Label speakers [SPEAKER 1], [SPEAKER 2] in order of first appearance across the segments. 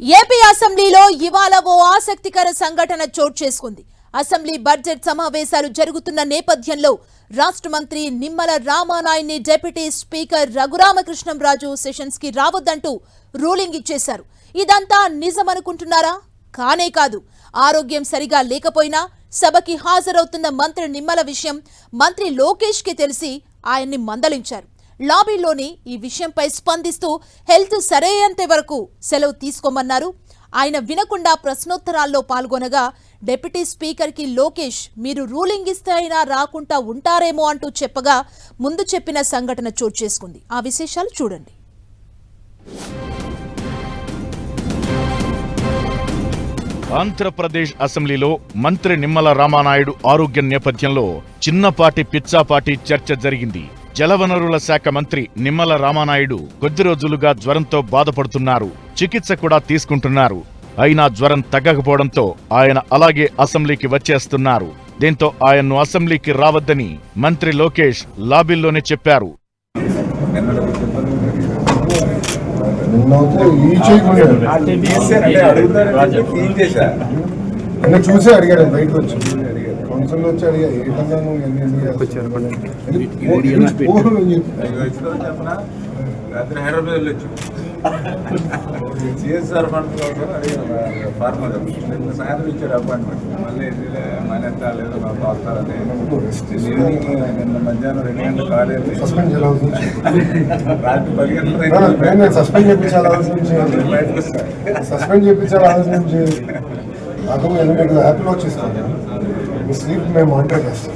[SPEAKER 1] AP అసెంబ్లీలో ఇవాళ ఓ ఆసక్తికర సంఘటన చోటు చేసుకుంది. అసెంబ్లీ బడ్జెట్ సమావేశాలు జరుగుతున్న నేపథ్యంలో రాష్ట్ర మంత్రి నిమ్మల రామానాయుడిని డిప్యూటీ స్పీకర్ రఘురామకృష్ణంరాజు సెషన్స్ కి రావద్దంటూ రూలింగ్ ఇచ్చేశారు. ఇదంతా నిజమనుకుంటున్నారా? కానే కాదు. ఆరోగ్యం సరిగా లేకపోయినా సభకి హాజరవుతున్న మంత్రి నిమ్మల విషయం మంత్రి లోకేష్ కి తెలిసి ఆయన్ని మందలించారు. లాబీలోని ఈ విషయంపై స్పందిస్తూ హెల్త్ సరైనంత వరకు సెలవు తీసుకోమన్నారు. ఆయన వినకుండా ప్రశ్నోత్తరాల్లో పాల్గొనగా డిప్యూటీ స్పీకర్కి లోకేష్ మీరు రూలింగ్ ఇస్తే అయినా రాకుండా ఉంటారేమో అంటూ చెప్పగా ముందు చెప్పిన సంఘటన చోటు చేసుకుంది. ఆ విశేషాలు చూడండి.
[SPEAKER 2] ఆంధ్రప్రదేశ్ అసెంబ్లీలో మంత్రి నిమ్మల రామానాయుడు ఆరోగ్యం నేపథ్యంలో చిన్నపాటి పిచ్చాపాటి చర్చ జరిగింది. జలవనరుల శాఖ మంత్రి నిమ్మల రామానాయుడు కొద్ది రోజులుగా జ్వరంతో బాధపడుతున్నారు. చికిత్స కూడా తీసుకుంటున్నారు. అయినా జ్వరం తగ్గకపోవడంతో ఆయన అలాగే అసెంబ్లీకి వచ్చేస్తున్నారు. దీంతో ఆయన్ను అసెంబ్లీకి రావద్దని మంత్రి లోకేష్ లాబీల్లోనే చెప్పారు.
[SPEAKER 3] చూసి అడిగాడు బయటకు వచ్చి కౌన్సిల్ వచ్చి అడిగా
[SPEAKER 4] రాత్రి హైదరాబాద్ వెళ్ళొచ్చు సిఎస్ఆర్ ఫండ్ కోసం అడిగాను ఫార్మర్ సాయంత్రం ఇచ్చారు అపాయింట్మెంట్ మళ్ళీ మానేస్తా లేదో మాకు వస్తారని నిన్న మధ్యాహ్నం 2 గంటల కాలేదు రాత్రి 10 గంటల
[SPEAKER 3] సస్పెండ్ చేయించాలి
[SPEAKER 4] బయటకు వస్తారు
[SPEAKER 3] సస్పెండ్ చేయించాలి నుంచి నాకు యాప్లో వచ్చేస్తాను మీ స్లీప్ మేము మానిటర్ చేస్తాం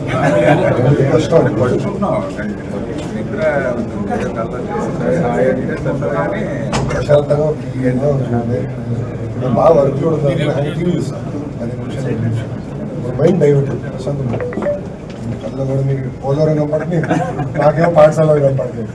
[SPEAKER 3] ప్రశాంతంగా బాగా వర్క్ లోడ్ టీవీ చూస్తాను 10 నిమిషాలు మైండ్ డైవర్ట్ ప్రశాంతంగా అందులో కూడా మీకు పోలవరం కనపడుతుంది నాకేమో పాఠశాల కనపడుతుంది.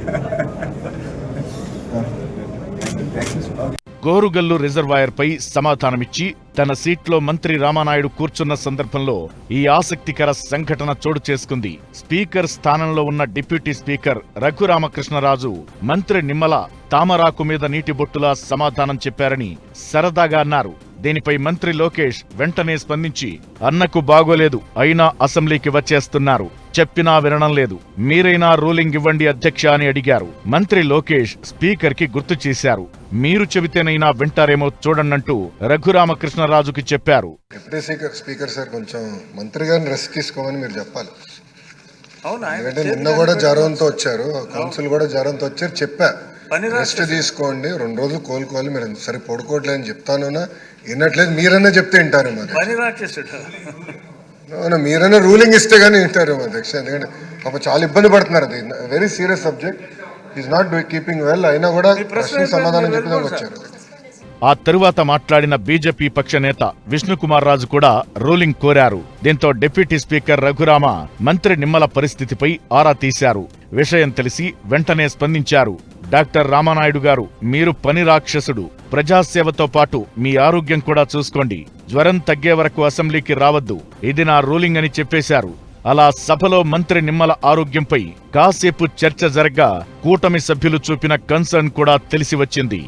[SPEAKER 2] గోరుగల్లు రిజర్వాయర్ పై సమాధానమిచ్చి తన సీట్లో మంత్రి రామానాయుడు కూర్చున్న సందర్భంలో ఈ ఆసక్తికర సంఘటన చోటు చేసుకుంది. స్పీకర్ స్థానంలో ఉన్న డిప్యూటీ స్పీకర్ రఘురామకృష్ణరాజు మంత్రి నిమ్మల తామరాకు మీద నీటి బొట్టులా సమాధానం చెప్పారని సరదాగా అన్నారు. దీనిపై మంత్రి లోకేష్ వెంటనే స్పందించి అన్నకు బాగోలేదు అయినా అసెంబ్లీకి వచ్చేస్తున్నారు, చెప్పినా వినడం లేదు, మీరైనా రూలింగ్ ఇవ్వండి అధ్యక్ష అని అడిగారు. మంత్రి లోకేష్ స్పీకర్ కి గుర్తు చేశారు. మీరు చెబితేనైనా వింటారేమో చూడండంటూ రఘురామకృష్ణరాజుకి చెప్పారు.
[SPEAKER 3] స్పీకర్ సార్ కొంచెం మంత్రి గారిని రెస్ట్ తీసుకోమని మీరు చెప్పాలి. ఎందుకంటే నిన్న కూడా జ్వరంతో వచ్చారు, కౌన్సిల్ కూడా జ్వరంతో వచ్చారు. చెప్పా రెస్ట్ తీసుకోండి, 2 రోజులు కోలుకోవాలి, మీరు సరే పడుకోవట్లేదు అని చెప్తాను వినట్లేదు. మీరన్నా చెప్తే వింటారు మీరన్నా రూలింగ్ ఇస్తే గానీ వింటారు అధ్యక్ష. ఎందుకంటే పాప చాలా ఇబ్బంది పడుతున్నారు. అది very serious subject. Is not keeping well. అయినా కూడా ప్రశ్న సమాధానం చెప్పడానికి వచ్చారు.
[SPEAKER 2] ఆ తరువాత మాట్లాడిన బీజేపీ పక్ష నేత విష్ణుకుమార్ రాజు కూడా రూలింగ్ కోరారు. దీంతో డిప్యూటీ స్పీకర్ రఘురామ మంత్రి నిమ్మల పరిస్థితిపై ఆరా తీశారు. విషయం తెలిసి వెంటనే స్పందించారు. డాక్టర్ రామానాయుడు గారు, మీరు పని రాక్షసుడు, ప్రజాసేవతో పాటు మీ ఆరోగ్యం కూడా చూసుకోండి, జ్వరం తగ్గే వరకు అసెంబ్లీకి రావద్దు, ఇది నా రూలింగ్ అని చెప్పేశారు. అలా సభలో మంత్రి నిమ్మల ఆరోగ్యంపై కాసేపు చర్చ జరగ్గా కూటమి సభ్యులు చూపిన కన్సర్న్ కూడా తెలిసి వచ్చింది.